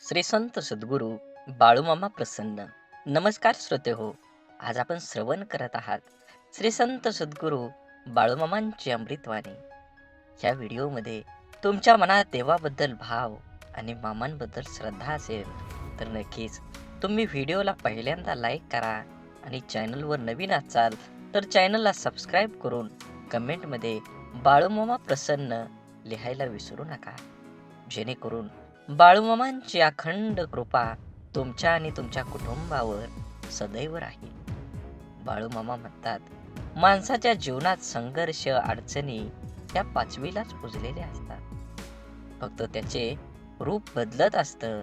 श्री संत सद्गुरू बाळूमामा प्रसन्न. नमस्कार श्रोते हो. आज आपण श्रवण करत आहात श्री संत सद्गुरू बाळूमामांची अमृतवाणी. या व्हिडिओमध्ये तुमच्या मनात देवाबद्दल भाव आणि मामांबद्दल श्रद्धा असेल तर नक्कीच तुम्ही व्हिडिओला पहिल्यांदा लाईक करा आणि चॅनलवर नवीन असाल तर चॅनलला सबस्क्राईब करून कमेंटमध्ये बाळूमामा प्रसन्न लिहायला विसरू नका, जेणेकरून बाळूमामांची अखंड कृपा तुमच्या आणि तुमच्या कुटुंबावर सदैव राहील. बाळूमामा म्हणतात, माणसाच्या जीवनात संघर्ष अडचणी या पाचवीलाच पुजलेल्या असतात. फक्त त्याचे रूप बदलत असतं.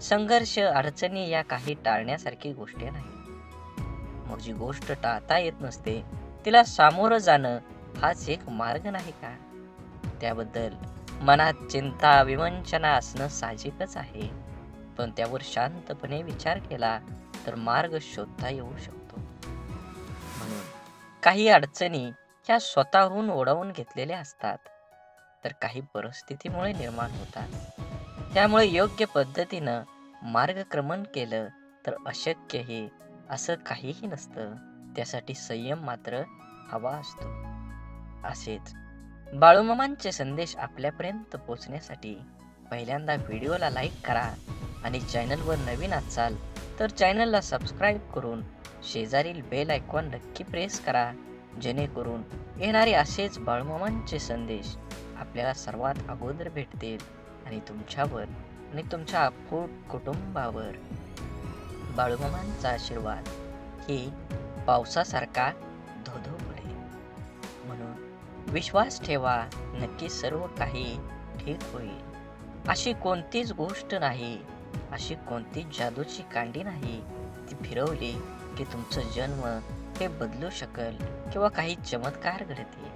संघर्ष अडचणी या काही टाळण्यासारखी गोष्टी नाही. मग जी गोष्ट टाळता येत नसते तिला सामोरं जाणं हाच एक मार्ग नाही का? त्याबद्दल मनात चिंता विवंचना असणं साहजिकच आहे, पण त्यावर शांतपणे विचार केला तर मार्ग शोधता येऊ शकतो. म्हणून काही अडचणी ह्या स्वतःहून ओढावून घेतलेल्या असतात, तर काही परिस्थितीमुळे निर्माण होतात. त्यामुळे योग्य पद्धतीनं मार्गक्रमण केलं तर अशक्यही असं काहीही नसतं. त्यासाठी संयम मात्र हवा असतो. असेच बाळूमामांचे संदेश आपल्यापर्यंत पोहोचण्यासाठी पहिल्यांदा व्हिडिओला लाईक करा आणि चॅनलवर नवीन असाल तर चॅनलला सबस्क्राईब करून शेजारील बेल आयकॉन नक्की प्रेस करा, जेणेकरून येणारे असेच बाळूमामांचे संदेश आपल्याला सर्वात अगोदर भेटतील आणि तुमच्यावर आणि तुमच्या अफूट कुटुंबावर बाळूमामांचा आशीर्वाद ही पावसासारखा धोधो पडेल. म्हणून विश्वास ठेवा, नक्की सर्व काही ठीक होईल. अशी कोणतीच गोष्ट नाही, अशी कोणतीच जादूची कांडी नाही ती फिरवली की तुमचं जन्म हे बदलू शकेल किंवा काही चमत्कार घडतील.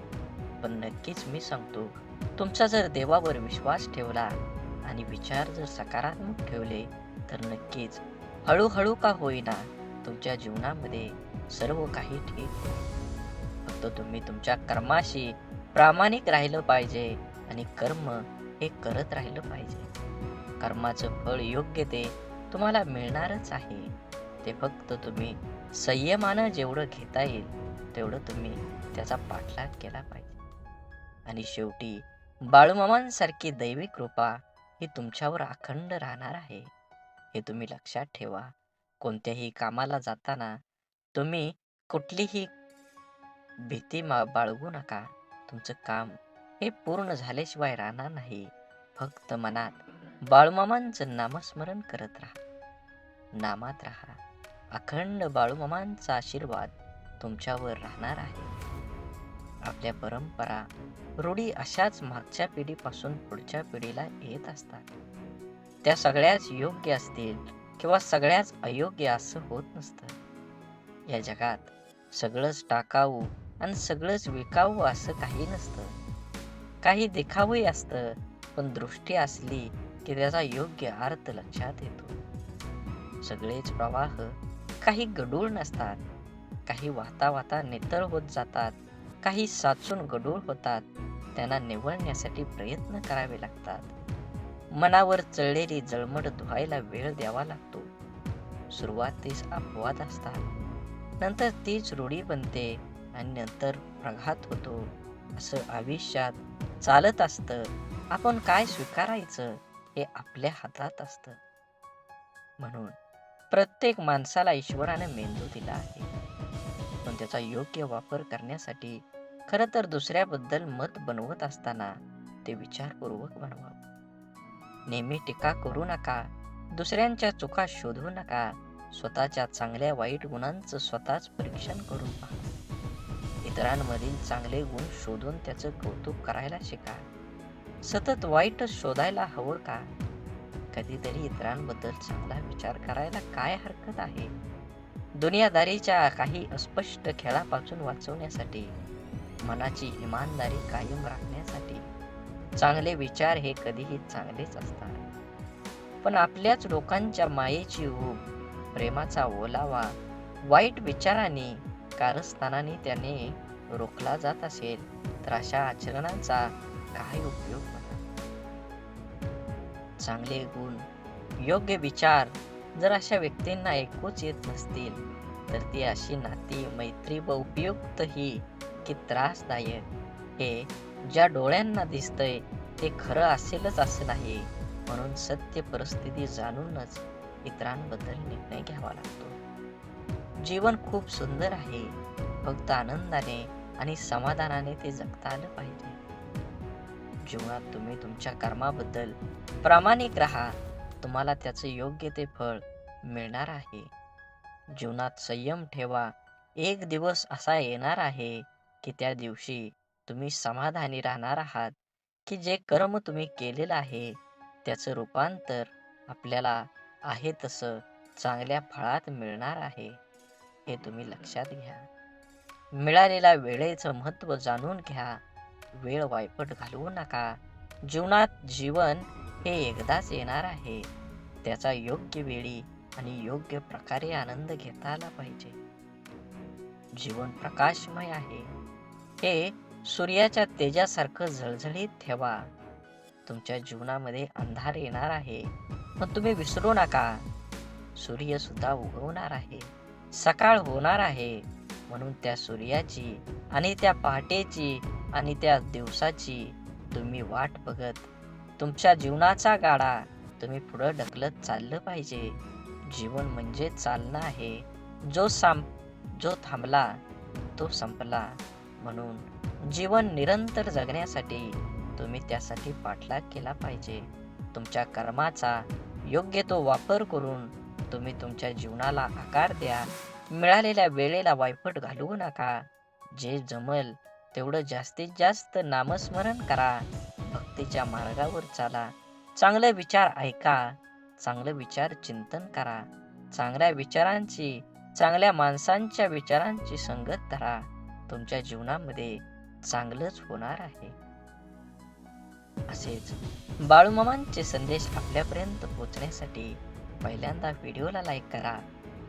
पण नक्कीच मी सांगतो, तुमचा जर देवावर विश्वास ठेवला आणि विचार जर सकारात्मक ठेवले तर नक्कीच हळूहळू का होईना तुमच्या जीवनामध्ये सर्व काही ठीक होईल. फक्त तुम्ही तुमच्या कर्माशी प्रामाणिक राहिलं पाहिजे आणि कर्म हे करत राहिलं पाहिजे. कर्माचं फळ योग्य ते तुम्हाला मिळणारच आहे. ते फक्त तुम्ही संयमानं जेवढं घेता येईल तेवढं तुम्ही त्याचा पाठलाग केला पाहिजे. आणि शेवटी बाळूमामांसारखी दैवी कृपा ही तुमच्यावर अखंड राहणार आहे, हे तुम्ही लक्षात ठेवा. कोणत्याही कामाला जाताना तुम्ही कुठलीही भीती बाळगू नका. तुमचं काम हे पूर्ण झाल्याशिवाय राहणार नाही. फक्त मनात बाळूमामांचं नामस्मरण करत राहा, नामात राहा. अखंड बाळूमामांचा आशीर्वाद तुमच्यावर राहणार आहे. आपल्या परंपरा रूढी अशाच मागच्या पिढीपासून पुढच्या पिढीला येत असतात. त्या सगळ्याच योग्य असतील किंवा सगळ्याच अयोग्य असं होत नसतं. या जगात सगळंच टाकाऊ आणि सगळंच विकाऊ असं काही नसतं. काही दिखावही असतं, पण दृष्टी असली की त्याचा योग्य अर्थ लक्षात येतो. सगळेच प्रवाह काही गढूळ नसतात. काही वाहता वाहता नितळ होत जातात, काही साचून गढूळ होतात. त्यांना निवळण्यासाठी प्रयत्न करावे लागतात. मनावर चढलेली जळमट धुवायला वेळ द्यावा लागतो. सुरुवातीस अपवाद असतात, नंतर तीच रूढी बनते आणि नंतर प्रघात होतो. असं आयुष्यात चालत असतं. आपण काय स्वीकारायचं हे आपल्या हातात असतं. म्हणून प्रत्येक माणसाला ईश्वराने मेंदू दिला आहे, पण त्याचा योग्य वापर करण्यासाठी खरं तर दुसऱ्याबद्दल मत बनवत असताना ते विचारपूर्वक बनवावं. नेहमी टीका करू नका. दुसऱ्यांच्या चुका शोधू नका. स्वतःच्या चांगल्या वाईट गुणांचं स्वतःच परीक्षण करून पहा. इतरांमधील चांगले गुण शोधून त्याचं कौतुक करायला शिका. सतत वाईट शोधायला हवं का? कधीतरी इतरांबद्दल चांगला विचार करायला काय हरकत आहे? दुनियादारीच्या काही अस्पष्ट खेळापासून वाचवण्यासाठी, मनाची इमानदारी कायम राखण्यासाठी चांगले विचार हे कधीही चांगलेच असतात. पण आपल्याच लोकांच्या मायेची ऊब, प्रेमाचा ओलावा वाईट विचारांनी कारस्थानाने त्याने रोखला जात असेल तर अशा आचरणाचा काय उपयोग होणार? चांगले गुण योग्य विचार जर अशा व्यक्तींना ऐकूच येत नसतील, तर ती अशी नाती, मैत्री व उपयुक्त ही की त्रासदायक हे ज्या डोळ्यांना दिसतंय ते खरं असेलच असं नाही. म्हणून सत्य परिस्थिती जाणूनच इतरांबद्दल निर्णय घ्यावा लागतो. जीवन खूप सुंदर आहे. फक्त आनंदाने आणि समाधानाने ते जगता आलं पाहिजे. जीवनात तुम्ही तुमच्या कर्माबद्दल प्रामाणिक राहा. तुम्हाला त्याचं योग्य ते फळ मिळणार आहे. जीवनात संयम ठेवा. एक दिवस असा येणार आहे की त्या दिवशी तुम्ही समाधानी राहणार आहात की जे कर्म तुम्ही केलेलं आहे त्याचं रूपांतर आपल्याला आहे तसं चांगल्या फळात मिळणार आहे. हे तुम्ही लक्षात घ्या. मिळालेल्या वेळेचं महत्त्व जाणून घ्या. वेळ वायपट घालवू नका. जीवन हे एकदाच येणार आहे. त्याचा योग्य वेळी आणि योग्य प्रकारे आनंद घेता आला पाहिजे. जीवन प्रकाशमय आहे. हे सूर्याच्या तेजासारखं झळझळीत ठेवा. तुमच्या जीवनामध्ये अंधार येणार आहे, पण तुम्ही विसरू नका. सूर्य सुद्धा उगवणार आहे. सकाळ होणार आहे. म्हणून त्या सूर्याची आणि त्या पहाटेची आणि त्या दिवसाची तुम्ही वाट बघत तुमच्या जीवनाचा गाडा तुम्ही पुढे ढकलत चाललं पाहिजे. जीवन म्हणजे चालणं आहे. जो थांबला तो संपला. म्हणून जीवन निरंतर जगण्यासाठी तुम्ही त्यासाठी पाठलाग केला पाहिजे. तुमच्या कर्माचा योग्य तो वापर करून तुम्ही तुमच्या जीवनाला आकार द्या. मिळालेल्या वेळेला वायफट घालवू नका. जे जमेल तेवढं जास्तीत जास्त नामस्मरण करा. भक्तीच्या मार्गावर चाला. चांगले विचार ऐका. चांगले विचार चिंतन करा. चांगल्या माणसांच्या विचारांची संगत धरा. तुमच्या जीवनामध्ये चांगलंच होणार आहे. असेच बाळूमामांचे संदेश आपल्यापर्यंत पोहोचण्यासाठी पहिल्यांदा व्हिडिओला लाईक करा.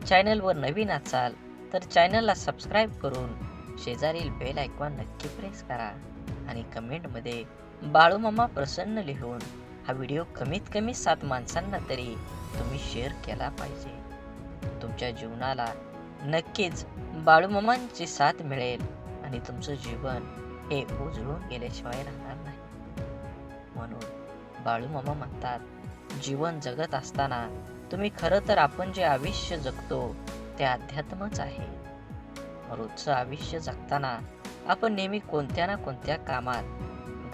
चॅनलवर नवीन असाल तर चॅनलला सबस्क्राईब करून शेजारील बेल आयकॉन नक्की प्रेस करा आणि कमेंटमध्ये बाळूमामा प्रसन्न लिहून हा व्हिडिओ कमीत कमी 7 माणसांना तरी तुम्ही शेअर केला पाहिजे. तुमच्या जीवनाला नक्कीच बाळूमामांची साथ मिळेल आणि तुमचं जीवन हे उजळून गेल्याशिवाय राहणार नाही. म्हणून बाळूमामा म्हणतात, जीवन जगत असताना तुम्ही खरं तर आपण जे आयुष्य जगतो ते अध्यात्मच आहे. रोजचं आयुष्य जगताना आपण नेहमी कोणत्या ना कोणत्या कामात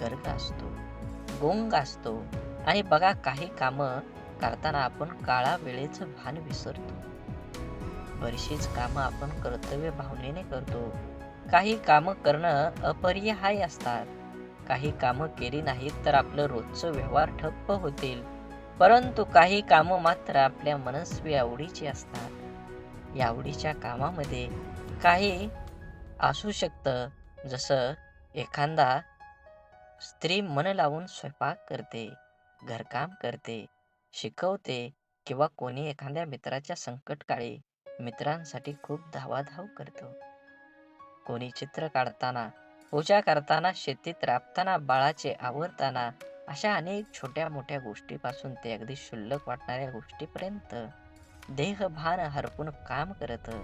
गर्क असतो, गुंग असतो आणि बघा काही कामं करताना आपण काळा वेळेचं भान विसरतो. बरीचशीच कामं आपण कर्तव्य भावनेने करतो. काही कामं करणं अपरिहार्य असतात. काही कामं केली नाहीत तर आपलं रोजचं व्यवहार ठप्प होतील. परंतु काही कामं मात्र आपल्या मनस्वी आवडीची असतात. या आवडीच्या कामामध्ये काही असू शकतं, जसं एखादा स्त्री मन लावून स्वयंपाक करते, घरकाम करते, शिकवते किंवा कोणी एखाद्या मित्राच्या संकटकाळी मित्रांसाठी खूप धावाधाव करतो. कोणी चित्र काढताना, पूजा करताना, शेतीत राबताना, बाळाचे आवरताना अशा अनेक छोट्या मोठ्या गोष्टीपासून ते अगदी क्षुल्लक वाटणाऱ्या गोष्टीपर्यंत देहभान हरपून काम करतं.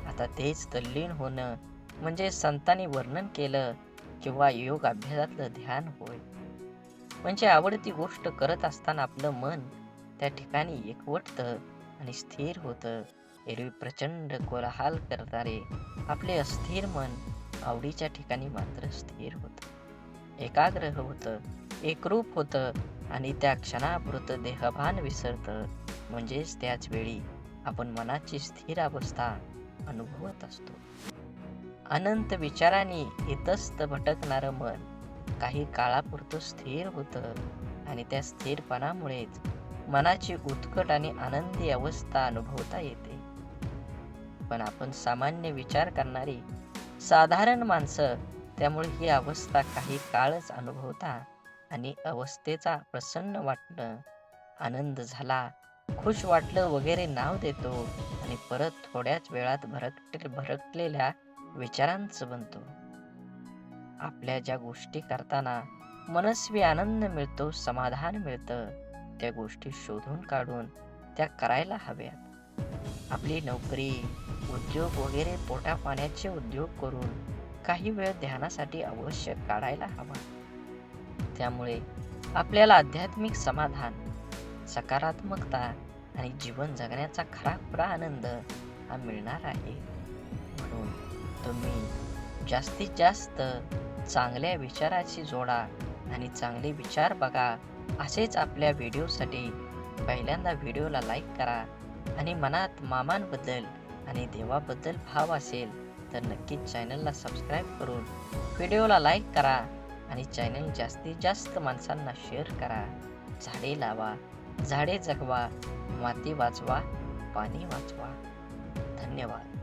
आता तेच तल्लीन होणं म्हणजे संतांनी वर्णन केलं किंवा योग अभ्यासातलं ध्यान होय. म्हणजे आवडती गोष्ट करत असताना आपलं मन त्या ठिकाणी एकवटतं आणि स्थिर होतं. एरवी प्रचंड कोलाहल करणारे आपले अस्थिर मन आवडीच्या ठिकाणी मात्र स्थिर होतं, एकाग्र होतं, एकरूप होतं आणि त्या क्षणापुरतं देहभान विसरतं. म्हणजेच त्याच वेळी आपण मनाची स्थिर अवस्था अनुभवत असतो. अनंत विचारांनी इतस्त भटकणारं मन काही काळापुरतं स्थिर होतं आणि त्या स्थिरपणामुळेच मनाची उत्कट आणि आनंदी अवस्था अनुभवता येते. पण आपण सामान्य विचार करणारी साधारण माणसं, त्यामुळे ही अवस्था काही काळच अनुभवता आणि अवस्थेचा प्रसन्न वाटणं, आनंद झाला, खुश वाटलं वगैरे नाव देतो आणि परत थोड्याच वेळात भरकलेल्या विचारांचं बनतो. आपल्या ज्या गोष्टी करताना मनस्वी आनंद मिळतो, समाधान मिळतं, त्या गोष्टी शोधून काढून त्या करायला हव्यात. आपली नोकरी, उद्योग वगैरे पोटापाण्याचे उद्योग करून काही वेळ ध्यानासाठी अवश्य काढायला हवा. त्यामुळे आपल्याला आध्यात्मिक समाधान, सकारात्मकता आणि जीवन जगण्याचा खरा आनंद हा मिळणार आहे. म्हणून तुम्ही जास्तीत जास्त चांगल्या विचाराची जोडा आणि चांगले विचार बघा. असेच आपल्या व्हिडिओसाठी पहिल्यांदा व्हिडिओला लाईक करा आणि मनात मामांबद्दल आणि देवाबद्दल भाव असेल तर नक्कीच चॅनलला सबस्क्राईब करून व्हिडिओला लाईक करा आणि चॅनल जास्तीत जास्त माणसांना शेअर करा. झाडे लावा, झाडे जगवा, माती वाचवा, पाणी वाचवा. धन्यवाद.